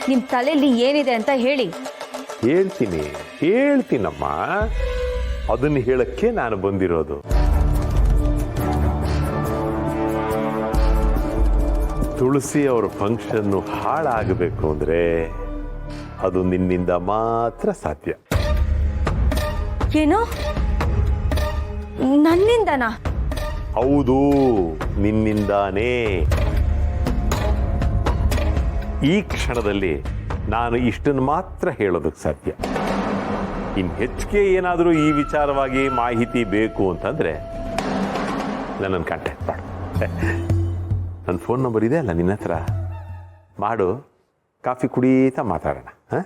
ನಿಮ್ಮ ತಲೆಯಲ್ಲಿ ಏನಿದೆ ಅಂತ ಹೇಳಿ. ಹೇಳ್ತೀನಮ್ಮ, ಅದನ್ನು ಹೇಳಕ್ಕೆ ನಾನು ಬಂದಿರೋದು. ತುಳಸಿ ಅವರ ಫಂಕ್ಷನ್ನು ಹಾಳಾಗಬೇಕು ಅಂದ್ರೆ ಅದು ನಿನ್ನಿಂದ ಮಾತ್ರ ಸಾಧ್ಯ. ಏನು? ನನ್ನಿಂದನಾ? ಹೌದು, ನಿನ್ನಿಂದಾನೇ. ಈ ಕ್ಷಣದಲ್ಲಿ ನಾನು ಇಷ್ಟನ್ನು ಮಾತ್ರ ಹೇಳೋದಕ್ಕೆ ಸಾಧ್ಯ. ಇನ್ನು ಹೆಚ್ಚಿಗೆ ಏನಾದರೂ ಈ ವಿಚಾರವಾಗಿ ಮಾಹಿತಿ ಬೇಕು ಅಂತಂದ್ರೆ ನನ್ನನ್ನು ಕಾಂಟ್ಯಾಕ್ಟ್ ಮಾಡು. ನನ್ನ ಫೋನ್ ನಂಬರ್ ಇದೆ ಅಲ್ಲ ನಿನ್ನ ಹತ್ರ, ಮಾಡು. ಕಾಫಿ ಕುಡಿತಾ ಮಾತಾಡೋಣ. ಹಾಂ,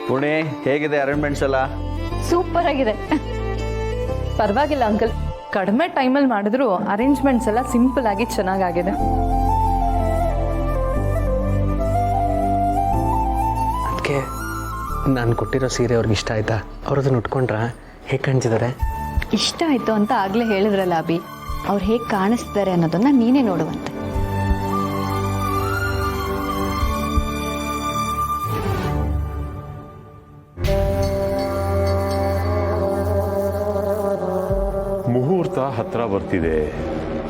ಪುಣೆ ಹೇಗಿದೆ ಅರೇಂಜ್ಮೆಂಟ್ಸ್ ಎಲ್ಲ? ಸೂಪರ್ ಆಗಿದೆ. ಪರವಾಗಿಲ್ಲ ಅಂಕಲ್, ಕಡಿಮೆ ಟೈಮಲ್ಲಿ ಮಾಡಿದ್ರು ಅರೇಂಜ್ಮೆಂಟ್ಸ್ ಎಲ್ಲ ಸಿಂಪಲ್ ಆಗಿ ಚೆನ್ನಾಗಾಗಿದೆ. ಅದಕ್ಕೆ ನಾನು ಕೊಟ್ಟಿರೋ ಸೀರೆ ಅವ್ರಿಗೆ ಇಷ್ಟ ಆಯ್ತಾ? ಅವ್ರದನ್ನು ಉಟ್ಕೊಂಡ್ರ ಹೇಗೆ ಕಾಣಿಸಿದ್ದಾರೆ? ಇಷ್ಟ ಆಯ್ತು ಅಂತ ಆಗ್ಲೇ ಹೇಳಿದ್ರಲ್ಲ ಅಭಿ, ಅವ್ರು ಹೇಗೆ ಕಾಣಿಸ್ತಾರೆ ಅನ್ನೋದನ್ನ ನೀನೇ ನೋಡುವಂತೆ. ಮುಹೂರ್ತ ಹತ್ರ ಬರ್ತಿದೆ.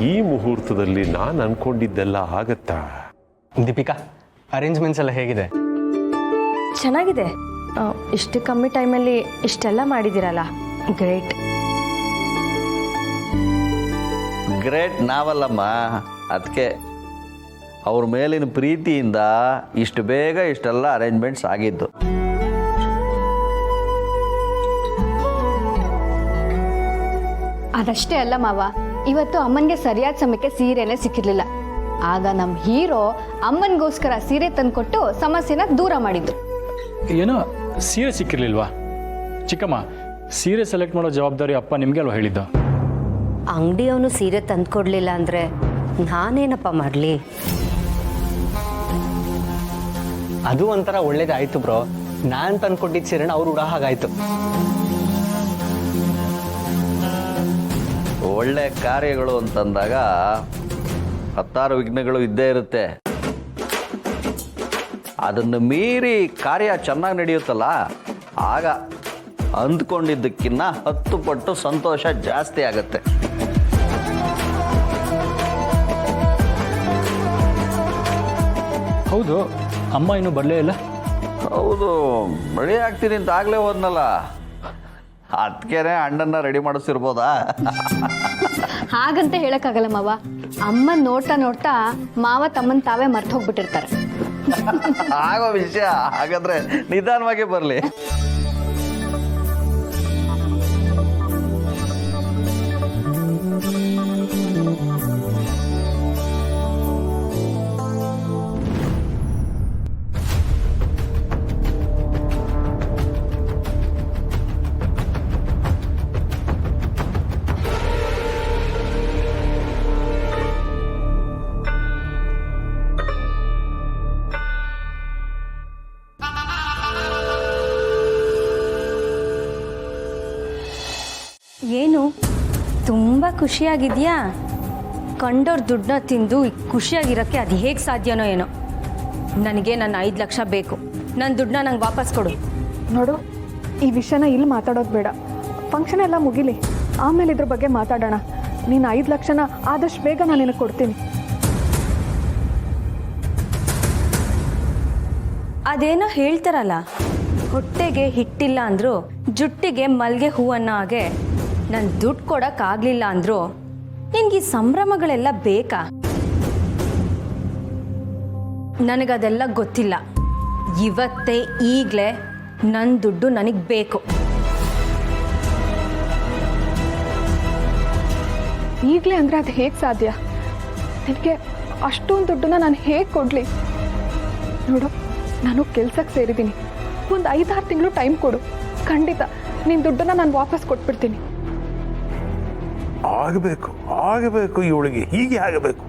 ಈ ಮುಹೂರ್ತದಲ್ಲಿ ನಾನು ಅನ್ಕೊಂಡಿದ್ದೆಲ್ಲ ಆಗತ್ತಾ? ದೀಪಿಕಾ, ಅರೇಂಜ್ಮೆಂಟ್ಸ್ ಎಲ್ಲ ಹೇಗಿದೆ? ಚೆನ್ನಾಗಿದೆ. ಇಷ್ಟು ಕಮ್ಮಿ ಟೈಮಲ್ಲಿ ಇಷ್ಟೆಲ್ಲ ಮಾಡಿದ್ದೀರಲ್ಲ, ಗ್ರೇಟ್. ಗ್ರೇಟ್ ನಾವಲ್ಲಮ್ಮ, ಅದಕ್ಕೆ ಅವ್ರ ಮೇಲಿನ ಪ್ರೀತಿಯಿಂದ ಇಷ್ಟು ಬೇಗ ಇಷ್ಟೆಲ್ಲ ಅರೇಂಜ್ಮೆಂಟ್ಸ್ ಆಗಿದ್ದು. ಅದಷ್ಟೇ ಅಲ್ಲ ಮಾವ, ಇವತ್ತು ಅಮ್ಮನಿಗೆ ಸರಿಯಾದ ಸಮಯಕ್ಕೆ ಸೀರೆನೇ ಸಿಕ್ಕಿರ್ಲಿಲ್ಲ. ಆಗ ನಮ್ಮ ಹೀರೋ ಅಮ್ಮನಿಗೋಸ್ಕರ ಸೀರೆ ತಂದ್ಕೊಟ್ಟು ಸಮಸ್ಯೆನ ದೂರ ಮಾಡಿದ್ದು. ಏನೋ ಸೀರೆ ಸಿಕ್ಕಿರ್ಲಿಲ್ವಾ? ಚಿಕ್ಕಮ್ಮ, ಸೀರೆ ಸೆಲೆಕ್ಟ್ ಮಾಡೋ ಜವಾಬ್ದಾರಿ ಅಪ್ಪ ನಿಮಗೆ ಅಲ್ವಾ ಹೇಳಿದ್ದು? ಅಂಗಡಿಯವನು ಸೀರೆ ತಂದ್ಕೊಡ್ಲಿಲ್ಲ ಅಂದ್ರೆ ನಾನೇನಪ್ಪ ಮಾಡಲಿ? ಅದು ಒಂಥರ ಒಳ್ಳೇದಾಯ್ತು ಬ್ರೋ. ನಾನು ತಂದ್ಕೊಟ್ಟಿದ್ದ ಸೀರೆನ ಅವ್ರು ಉಡೋ ಹಾಗಾಯ್ತು. ಒಳ್ಳೆ ಕಾರ್ಯಗಳು ಅಂತಂದಾಗ 10 ವಿಘ್ನಗಳು ಇದ್ದೇ ಇರುತ್ತೆ. ಅದನ್ನು ಮೀರಿ ಕಾರ್ಯ ಚೆನ್ನಾಗಿ ನಡೆಯುತ್ತಲ್ಲ, ಆಗ ಅಂದ್ಕೊಂಡಿದ್ದಕ್ಕಿಂತ 10 ಪಟ್ಟು ಸಂತೋಷ ಜಾಸ್ತಿ ಆಗುತ್ತೆ. ಹೌದು, ಅಮ್ಮ ಇನ್ನೂ ಬರಲೇ ಇಲ್ಲ. ಹೌದು, ರೆಡಿ ಆಗ್ತೀನಿ ಅಂತ ಆಗಲೇ ಹೋದ್ನಲ್ಲ, ಅದಕ್ಕೇನೆ ಅಣ್ಣನ್ನ ರೆಡಿ ಮಾಡಿಸಿರ್ಬೋದಾ? ಹಾಗಂತ ಹೇಳಕ್ಕಾಗಲ್ಲ ಮಾವ. ಅಮ್ಮನ್ ನೋಡ್ತಾ ನೋಡ್ತಾ ಮಾವ ತಮ್ಮನ್ ತಾವೇ ಮರ್ತು ಹೋಗ್ಬಿಟ್ಟಿರ್ತಾರೆ. ಆಗೋ ವಿಷಯ. ಹಾಗಾದ್ರೆ ನಿಧಾನವಾಗಿ ಬರಲಿ. ಏನು ತುಂಬ ಖುಷಿಯಾಗಿದೆಯಾ? ಕಂಡೋರ್ ದುಡ್ಡನ್ನ ತಿಂದು ಖುಷಿಯಾಗಿರೋಕ್ಕೆ ಅದು ಹೇಗೆ ಸಾಧ್ಯನೋ ಏನೋ. ನನಗೆ ನನ್ನ 5 ಲಕ್ಷ ಬೇಕು. ನನ್ನ ದುಡ್ಡನ್ನ ನಂಗೆ ವಾಪಸ್ ಕೊಡು. ನೋಡು, ಈ ವಿಷಯನ ಇಲ್ಲಿ ಮಾತಾಡೋದು ಬೇಡ. ಫಂಕ್ಷನ್ ಎಲ್ಲ ಮುಗಿಲಿ, ಆಮೇಲೆ ಇದ್ರ ಬಗ್ಗೆ ಮಾತಾಡೋಣ. ನೀನು 5 ಲಕ್ಷನ ಆದಷ್ಟು ಬೇಗ ನಾನು ನಿನಗೆ ಕೊಡ್ತೀನಿ. ಅದೇನೋ ಹೇಳ್ತಾರಲ್ಲ, ಹೊಟ್ಟೆಗೆ ಹಿಟ್ಟಿಲ್ಲ ಅಂದರೂ ಜುಟ್ಟಿಗೆ ಮಲ್ಗೆ ಹೂ ಅನ್ನೋ ಹಾಗೆ, ನನ್ನ ದುಡ್ಡು ಕೊಡೋಕ್ಕಾಗಲಿಲ್ಲ ಅಂದರೂ ನಿನಗೆ ಈ ಸಂಭ್ರಮಗಳೆಲ್ಲ ಬೇಕಾ? ನನಗದೆಲ್ಲ ಗೊತ್ತಿಲ್ಲ. ಇವತ್ತೇ ಈಗಲೇ ನನ್ನ ದುಡ್ಡು ನನಗೆ ಬೇಕು. ಈಗಲೇ ಅಂದರೆ ಅದು ಹೇಗೆ ಸಾಧ್ಯ? ನಿನಗೆ ಅಷ್ಟೊಂದು ದುಡ್ಡನ್ನ ನಾನು ಹೇಗೆ ಕೊಡಲಿ? ನೋಡು, ನಾನು ಕೆಲ್ಸಕ್ಕೆ ಸೇರಿದ್ದೀನಿ. ಒಂದು 5-6 ತಿಂಗಳು ಟೈಮ್ ಕೊಡು. ಖಂಡಿತ ನಿನ್ನ ದುಡ್ಡನ್ನ ನಾನು ವಾಪಸ್ ಕೊಟ್ಬಿಡ್ತೀನಿ. ಆಗಬೇಕು, ಇವಳಿಗೆ ಹೀಗೆ ಆಗಬೇಕು.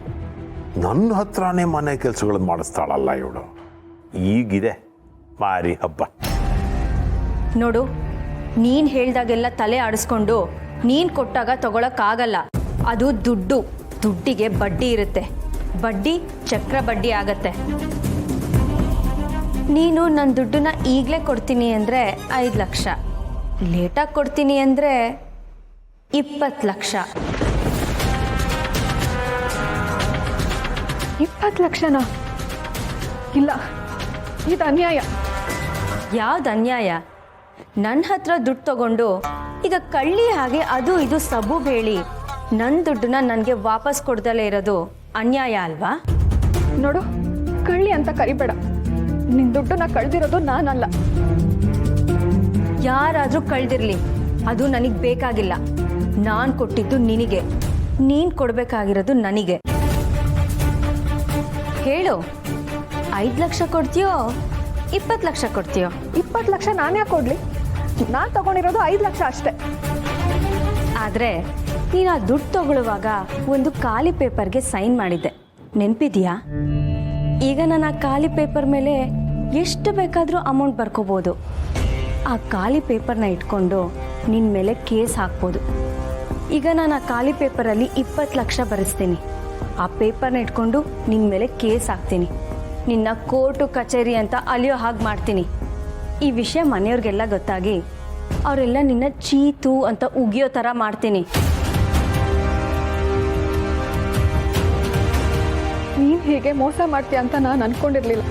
ನನ್ನ ಹತ್ರನೇ ಮನೆ ಕೆಲಸಗಳನ್ನು ಮಾಡಿಸ್ತಾಳಲ್ಲ ಇವಳು. ಈಗಿದೆ ಮಾರಿ ಹಬ್ಬ. ನೋಡು, ನೀನು ಹೇಳ್ದಾಗೆಲ್ಲ ತಲೆ ಆಡಿಸ್ಕೊಂಡು ನೀನು ಕೊಟ್ಟಾಗ ತಗೊಳಕ್ಕಾಗಲ್ಲ. ಅದು ದುಡ್ಡು, ದುಡ್ಡಿಗೆ ಬಡ್ಡಿ ಇರುತ್ತೆ, ಬಡ್ಡಿ ಚಕ್ರ ಬಡ್ಡಿ ಆಗತ್ತೆ. ನೀನು ನನ್ನ ದುಡ್ಡನ್ನ ಈಗಲೇ ಕೊಡ್ತೀನಿ ಅಂದರೆ 5 ಲಕ್ಷ, ಲೇಟಾಗಿ ಕೊಡ್ತೀನಿ ಅಂದರೆ 20 ಲಕ್ಷ. 20 ಲಕ್ಷನಾ? ಇಲ್ಲ, ಇದು ಅನ್ಯಾಯ. ಯಾವ್ದು ಅನ್ಯಾಯ? ನನ್ನ ಹತ್ರ ದುಡ್ಡು ತಗೊಂಡು ಈಗ ಕಳ್ಳಿ ಹಾಗೆ ಅದು ಇದು ಸಬು ಹೇಳಿ ನನ್ನ ದುಡ್ಡನ್ನ ನನಗೆ ವಾಪಸ್ ಕೊಡ್ದಲೇ ಇರೋದು ಅನ್ಯಾಯ ಅಲ್ವಾ? ನೋಡು, ಕಳ್ಳಿ ಅಂತ ಕರಿಬೇಡ. ನಿನ್ನ ದುಡ್ಡನ್ನ ಕಳ್ದಿರೋದು ನಾನಲ್ಲ. ಯಾರಾದರೂ ಕಳ್ದಿರ್ಲಿ, ಅದು ನನಗೆ ಬೇಕಾಗಿಲ್ಲ. ನಾನು ಕೊಟ್ಟಿದ್ದು ನಿನಗೆ, ನೀನು ಕೊಡಬೇಕಾಗಿರೋದು ನನಗೆ. ಹೇಳು, 5 ಲಕ್ಷ ಕೊಡ್ತೀಯೋ 20 ಲಕ್ಷ ಕೊಡ್ತೀಯೋ? 20 ಲಕ್ಷ ನಾನು ಯಾಕೆ ಕೊಡ್ಲಿ? ನಾನು ತಗೊಂಡಿರೋದು 5 ಲಕ್ಷ ಅಷ್ಟೇ. ಆದರೆ ನೀನು ಆ ದುಡ್ಡು ತಗೊಳ್ಳುವಾಗ ಒಂದು ಖಾಲಿ ಪೇಪರ್ಗೆ ಸೈನ್ ಮಾಡಿದ್ದೆ, ನೆನಪಿದೆಯಾ? ಈಗ ನಾನು ಆ ಖಾಲಿ ಪೇಪರ್ ಮೇಲೆ ಎಷ್ಟು ಬೇಕಾದರೂ ಅಮೌಂಟ್ ಬರ್ಕೋಬೋದು. ಆ ಖಾಲಿ ಪೇಪರ್ನ ಇಟ್ಕೊಂಡು ನಿನ್ನ ಮೇಲೆ ಕೇಸ್ ಹಾಕ್ಬೋದು. ಈಗ ನಾನು ಆ ಖಾಲಿ ಪೇಪರಲ್ಲಿ 20 ಲಕ್ಷ ಬರೆಸ್ತೀನಿ. ಆ ಪೇಪರ್ನ ಇಟ್ಕೊಂಡು ನಿನ್ನ ಮೇಲೆ ಕೇಸ್ ಹಾಕ್ತೀನಿ. ನಿನ್ನ ಕೋರ್ಟು ಕಚೇರಿ ಅಂತ ಅಲಿಯೋ ಹಾಗೆ ಮಾಡ್ತೀನಿ. ಈ ವಿಷಯ ಮನೆಯವ್ರಿಗೆಲ್ಲ ಗೊತ್ತಾಗಿ ಅವರೆಲ್ಲ ನಿನ್ನ ಚೀತು ಅಂತ ಉಗಿಯೋ ಥರ ಮಾಡ್ತೀನಿ. ನೀನು ಹೀಗೆ ಮೋಸ ಮಾಡ್ತೀಯ ಅಂತ ನಾನು ಅನ್ಕೊಂಡಿರ್ಲಿಲ್ಲ.